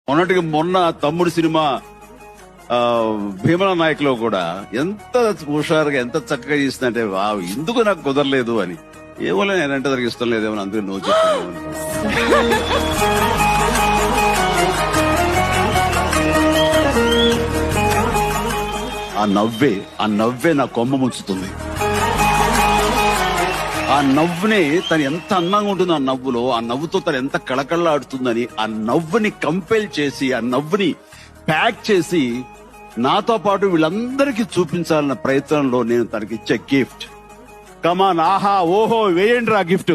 మొన్నటికి మొన్న తమ్ముడు సినిమా భీమల నాయకులో కూడా ఎంత హుషారుగా ఎంత చక్కగా చేసిందంటే వావ్ ఎందుకు నాకు కుదరలేదు అని. ఏమో నేనంటే దానికి ఇష్టం లేదేమో అందుకే నువ్వు చెప్పాను. ఆ నవ్వే నా కొమ్మ ముంచుతుంది. ఆ నవ్వునే తను ఎంత అందంగా ఉంటుంది, ఆ నవ్వులో ఆ నవ్వుతో తను ఎంత కళకళలాడుతుందని ఆ నవ్వుని కంపెల్ చేసి ఆ నవ్వుని ప్యాక్ చేసి నాతో పాటు వీళ్ళందరికీ చూపించాలన్న ప్రయత్నంలో నేను తనకి ఇచ్చే గిఫ్ట్. కమాన్, ఆహా ఓహో వేయండి రా గిఫ్ట్.